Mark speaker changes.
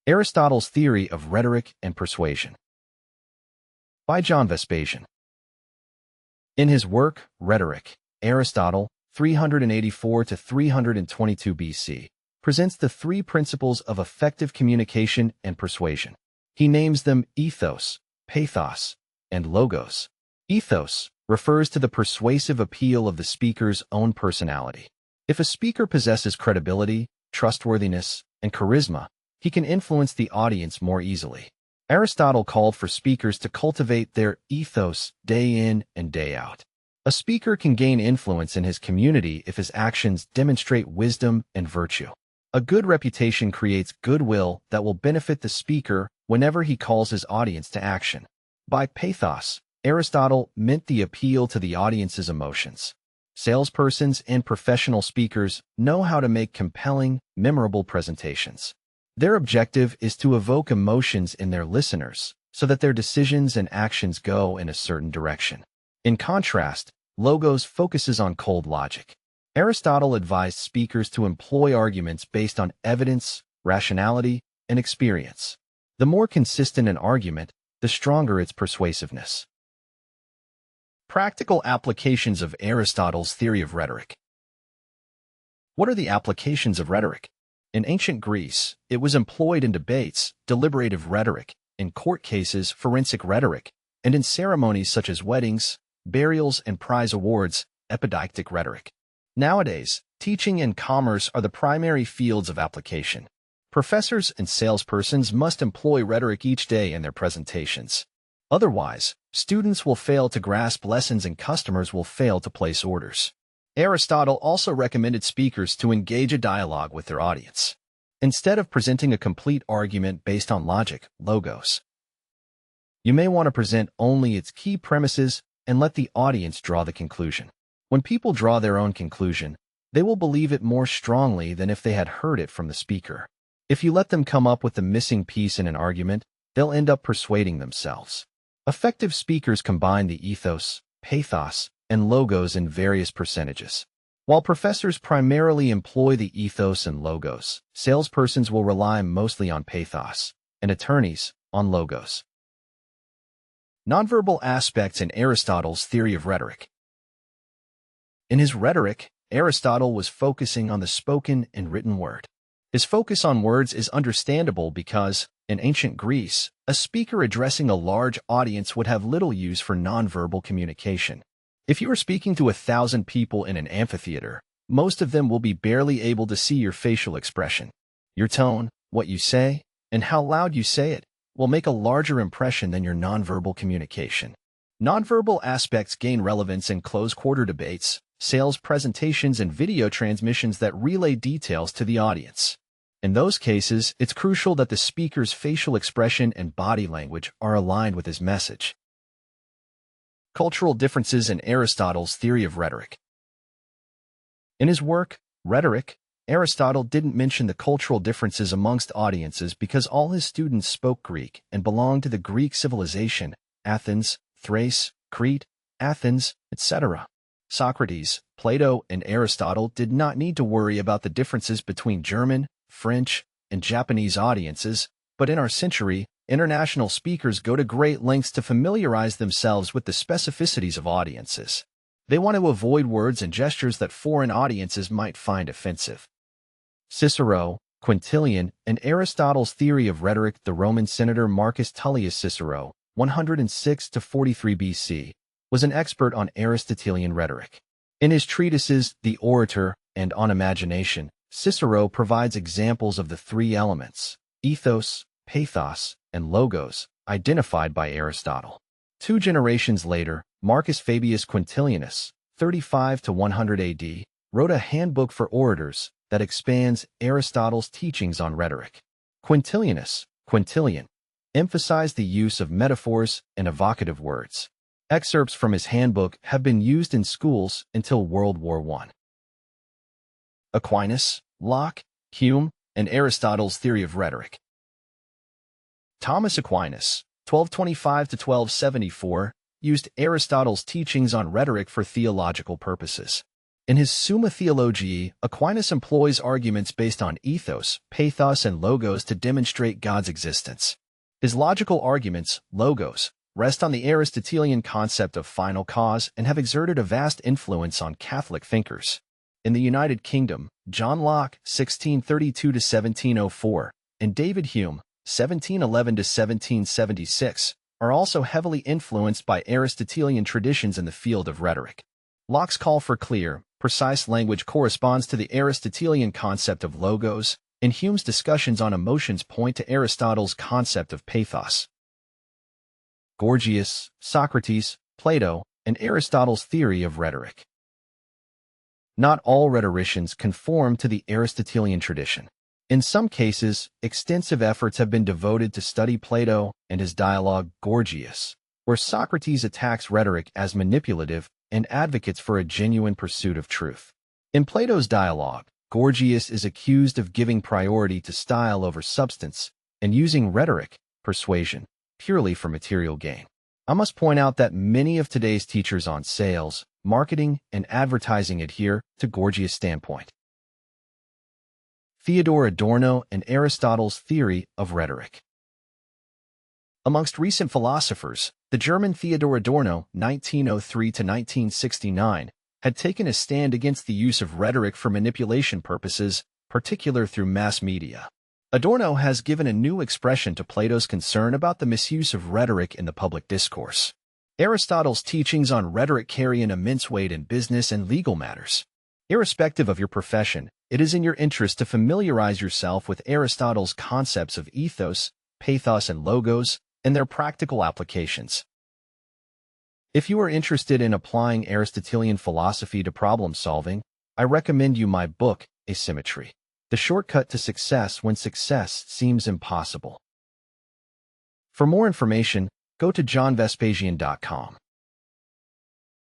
Speaker 1: Aristotle's Theory of Rhetoric and Persuasion by John Vespasian. In his work, Rhetoric, Aristotle, 384 to 322 BC, presents the three principles of effective communication and persuasion. He names them ethos, pathos, and logos. Ethos refers to the persuasive appeal of the speaker's own personality. If a speaker possesses credibility, trustworthiness, and charisma, he can influence the audience more easily. Aristotle called for speakers to cultivate their ethos day in and day out. A speaker can gain influence in his community if his actions demonstrate wisdom and virtue. A good reputation creates goodwill that will benefit the speaker whenever he calls his audience to action. By pathos, Aristotle meant the appeal to the audience's emotions. Salespersons and professional speakers know how to make compelling, memorable presentations. Their objective is to evoke emotions in their listeners so that their decisions and actions go in a certain direction. In contrast, logos focuses on cold logic. Aristotle advised speakers to employ arguments based on evidence, rationality, and experience. The more consistent an argument, the stronger its persuasiveness. Practical applications of Aristotle's theory of rhetoric. What are the applications of rhetoric? In ancient Greece, it was employed in debates, deliberative rhetoric, in court cases, forensic rhetoric, and in ceremonies such as weddings, burials, and prize awards, epideictic rhetoric. Nowadays, teaching and commerce are the primary fields of application. Professors and salespersons must employ rhetoric each day in their presentations. Otherwise, students will fail to grasp lessons and customers will fail to place orders. Aristotle also recommended speakers to engage a dialogue with their audience, instead of presenting a complete argument based on logic, logos. You may want to present only its key premises and let the audience draw the conclusion. When people draw their own conclusion, they will believe it more strongly than if they had heard it from the speaker. If you let them come up with the missing piece in an argument, they'll end up persuading themselves. Effective speakers combine the ethos, pathos, and logos in various percentages. While professors primarily employ the ethos and logos, salespersons will rely mostly on pathos, and attorneys on logos. Nonverbal aspects in Aristotle's theory of rhetoric. In his Rhetoric, Aristotle was focusing on the spoken and written word. His focus on words is understandable because, in ancient Greece, a speaker addressing a large audience would have little use for nonverbal communication. If you are speaking to 1,000 people in an amphitheater, most of them will be barely able to see your facial expression. Your tone, what you say, and how loud you say it will make a larger impression than your nonverbal communication. Nonverbal aspects gain relevance in close-quarter debates, sales presentations, and video transmissions that relay details to the audience. In those cases, it's crucial that the speaker's facial expression and body language are aligned with his message. Cultural differences in Aristotle's theory of rhetoric. In his work, Rhetoric, Aristotle didn't mention the cultural differences amongst audiences because all his students spoke Greek and belonged to the Greek civilization, Athens, Thrace, Crete, Athens, etc. Socrates, Plato, and Aristotle did not need to worry about the differences between German, French, and Japanese audiences, but in our century, international speakers go to great lengths to familiarize themselves with the specificities of audiences. They want to avoid words and gestures that foreign audiences might find offensive. Cicero, Quintilian, and Aristotle's theory of rhetoric. The Roman senator Marcus Tullius Cicero, 106 to 43 BC, was an expert on Aristotelian rhetoric. In his treatises, The Orator and On Imagination, Cicero provides examples of the three elements, ethos, pathos, and logos, identified by Aristotle. 2 generations later, Marcus Fabius Quintilianus, 35 to 100 AD, wrote a handbook for orators that expands Aristotle's teachings on rhetoric. Quintilian, emphasized the use of metaphors and evocative words. Excerpts from his handbook have been used in schools until World War I. Aquinas, Locke, Hume, and Aristotle's theory of rhetoric. Thomas Aquinas, 1225 to 1274, used Aristotle's teachings on rhetoric for theological purposes. In his Summa Theologiae, Aquinas employs arguments based on ethos, pathos, and logos to demonstrate God's existence. His logical arguments, logos, rest on the Aristotelian concept of final cause and have exerted a vast influence on Catholic thinkers. In the United Kingdom, John Locke (1632–1704) and David Hume (1711–1776) are also heavily influenced by Aristotelian traditions in the field of rhetoric. Locke's call for clear, precise language corresponds to the Aristotelian concept of logos, and Hume's discussions on emotions point to Aristotle's concept of pathos. Gorgias, Socrates, Plato, and Aristotle's theory of rhetoric. Not all rhetoricians conform to the Aristotelian tradition. In some cases, extensive efforts have been devoted to study Plato and his dialogue Gorgias, where Socrates attacks rhetoric as manipulative and advocates for a genuine pursuit of truth. In Plato's dialogue, Gorgias is accused of giving priority to style over substance and using rhetoric, persuasion, purely for material gain. I must point out that many of today's teachers on sales, marketing, and advertising adhere to Gorgias' standpoint. Theodor Adorno and Aristotle's theory of rhetoric. Amongst recent philosophers, the German Theodor Adorno (1903–1969) had taken a stand against the use of rhetoric for manipulation purposes, particularly through mass media. Adorno has given a new expression to Plato's concern about the misuse of rhetoric in the public discourse. Aristotle's teachings on rhetoric carry an immense weight in business and legal matters. Irrespective of your profession, it is in your interest to familiarize yourself with Aristotle's concepts of ethos, pathos, and logos, and their practical applications. If you are interested in applying Aristotelian philosophy to problem solving, I recommend you my book, Asymmetry: The Shortcut to Success When Success Seems Impossible. For more information, go to johnvespasian.com.